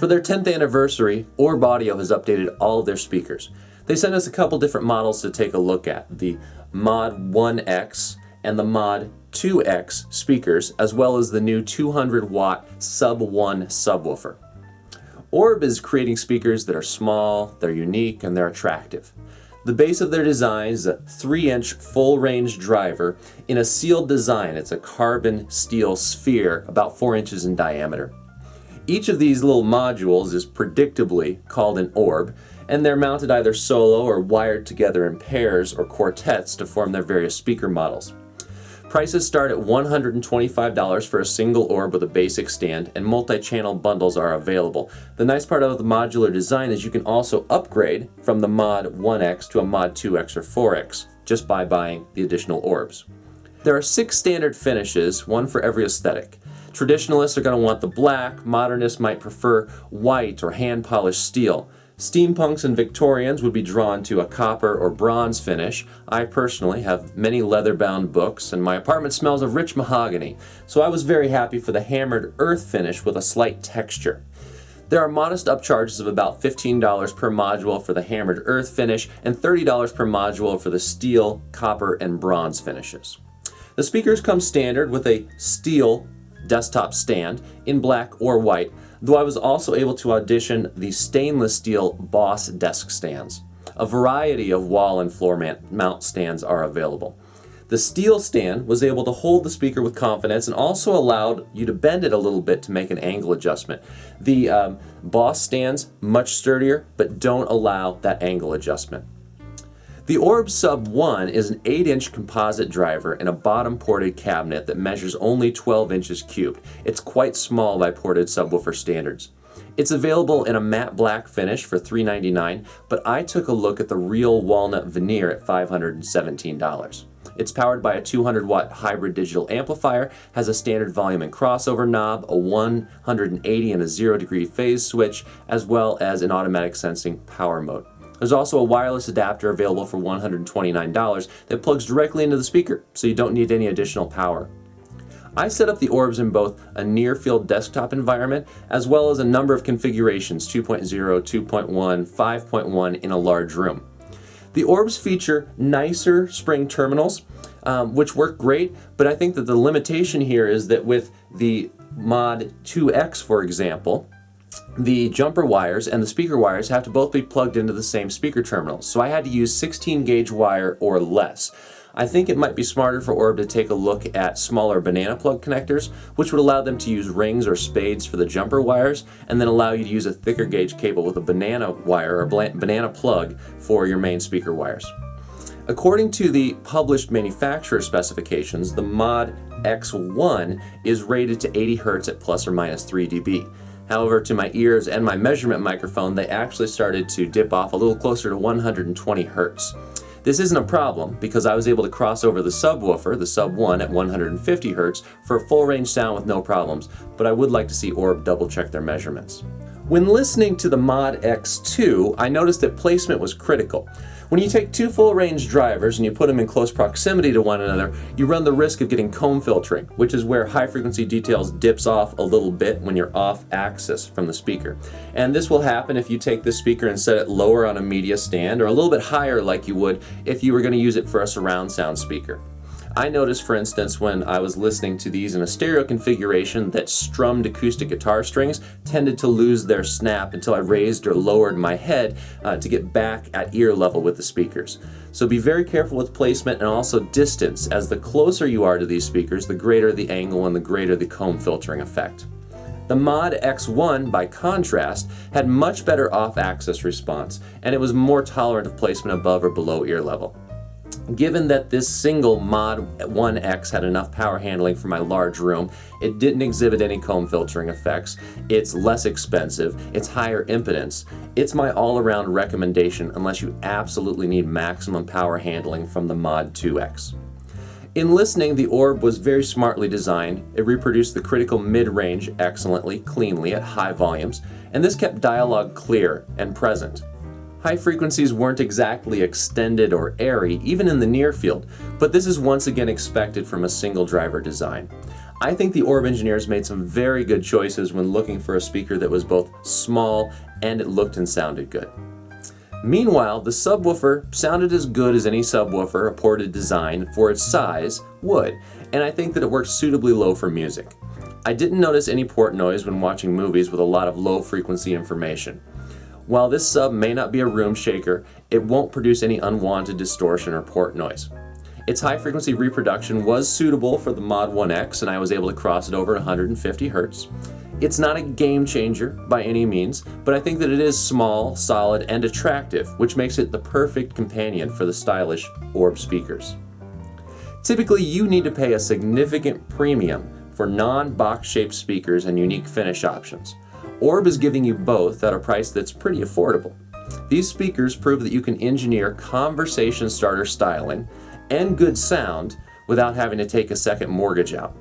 For their 10th anniversary, Orb Audio has updated all of their speakers. They sent us a couple different models to take a look at, the Mod1X and the Mod2X speakers, as well as the new 200-watt SubONE subwoofer. Orb is creating speakers that are small, they're unique, and they're attractive. The base of their design is a 3-inch full-range driver in a sealed design. It's a carbon steel sphere about 4 inches in diameter. Each of these little modules is predictably called an orb, and they're mounted either solo or wired together in pairs or quartets to form their various speaker models. Prices start at $125 for a single orb with a basic stand, and multi-channel bundles are available. The nice part of the modular design is you can also upgrade from the Mod1X to a Mod2X or 4X just by buying the additional orbs. There are 6 standard finishes, one for every aesthetic. Traditionalists are going to want the black, modernists might prefer white or hand-polished steel. Steampunks and Victorians would be drawn to a copper or bronze finish. I personally have many leather-bound books, and my apartment smells of rich mahogany, so I was very happy for the hammered earth finish with a slight texture. There are modest upcharges of about $15 per module for the hammered earth finish and $30 per module for the steel, copper, and bronze finishes. The speakers come standard with a steel desktop stand in black or white, though I was also able to audition the stainless steel Boss desk stands. A variety of wall and floor mount stands are available. The steel stand was able to hold the speaker with confidence and also allowed you to bend it a little bit to make an angle adjustment. The Boss stands, much sturdier, but don't allow that angle adjustment. The Orb Sub One is an 8-inch composite driver in a bottom-ported cabinet that measures only 12 inches cubed. It's quite small by ported subwoofer standards. It's available in a matte black finish for $399, but I took a look at the real walnut veneer at $517. It's powered by a 200-watt hybrid digital amplifier, has a standard volume and crossover knob, a 180 and a 0-degree phase switch, as well as an automatic sensing power mode. There's also a wireless adapter available for $129 that plugs directly into the speaker, so you don't need any additional power. I set up the orbs in both a near-field desktop environment as well as a number of configurations, 2.0, 2.1, 5.1 in a large room. The orbs feature nicer spring terminals, which work great, but I think that the limitation here is that with the Mod2X, for example, the jumper wires and the speaker wires have to both be plugged into the same speaker terminals, so I had to use 16 gauge wire or less. I think it might be smarter for Orb to take a look at smaller banana plug connectors, which would allow them to use rings or spades for the jumper wires, and then allow you to use a thicker gauge cable with a banana wire or banana plug for your main speaker wires. According to the published manufacturer specifications, the Mod1X is rated to 80 Hz at plus or minus 3 dB. However, to my ears and my measurement microphone, they actually started to dip off a little closer to 120 Hz. This isn't a problem because I was able to cross over the subwoofer, the Sub One, at 150 Hz for a full range sound with no problems, but I would like to see Orb double check their measurements. When listening to the Mod X2, I noticed that placement was critical. When you take 2 full-range drivers and you put them in close proximity to one another, you run the risk of getting comb filtering, which is where high-frequency details dips off a little bit when you're off axis from the speaker. And this will happen if you take this speaker and set it lower on a media stand or a little bit higher like you would if you were going to use it for a surround sound speaker. I noticed, for instance, when I was listening to these in a stereo configuration that strummed acoustic guitar strings tended to lose their snap until I raised or lowered my head to get back at ear level with the speakers. So be very careful with placement and also distance, as the closer you are to these speakers, the greater the angle and the greater the comb filtering effect. The Mod X1, by contrast, had much better off-axis response, and it was more tolerant of placement above or below ear level. Given that this single Mod1X had enough power handling for my large room, it didn't exhibit any comb filtering effects, it's less expensive, it's higher impedance, it's my all-around recommendation unless you absolutely need maximum power handling from the Mod2X. In listening, the Orb was very smartly designed. It reproduced the critical mid-range excellently, cleanly at high volumes, and this kept dialogue clear and present. High frequencies weren't exactly extended or airy, even in the near field, but this is once again expected from a single driver design. I think the Orb engineers made some very good choices when looking for a speaker that was both small and it looked and sounded good. Meanwhile, the subwoofer sounded as good as any subwoofer a ported design for its size would, and I think that it works suitably low for music. I didn't notice any port noise when watching movies with a lot of low frequency information. While this sub may not be a room shaker, it won't produce any unwanted distortion or port noise. Its high frequency reproduction was suitable for the Mod1X, and I was able to cross it over 150 Hz. It's not a game changer by any means, but I think that it is small, solid, and attractive, which makes it the perfect companion for the stylish Orb speakers. Typically, you need to pay a significant premium for non-box-shaped speakers and unique finish options. Orb is giving you both at a price that's pretty affordable. These speakers prove that you can engineer conversation starter styling and good sound without having to take a second mortgage out.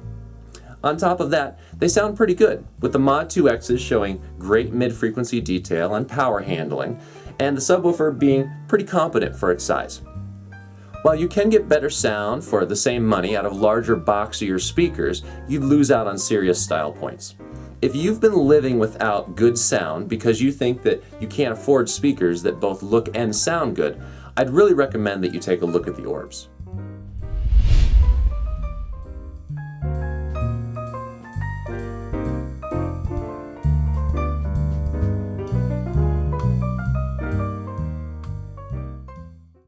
On top of that, they sound pretty good, with the Mod2X's showing great mid-frequency detail and power handling, and the subwoofer being pretty competent for its size. While you can get better sound for the same money out of larger, boxier speakers, you'd lose out on serious style points. If you've been living without good sound because you think that you can't afford speakers that both look and sound good, I'd really recommend that you take a look at the Orbs.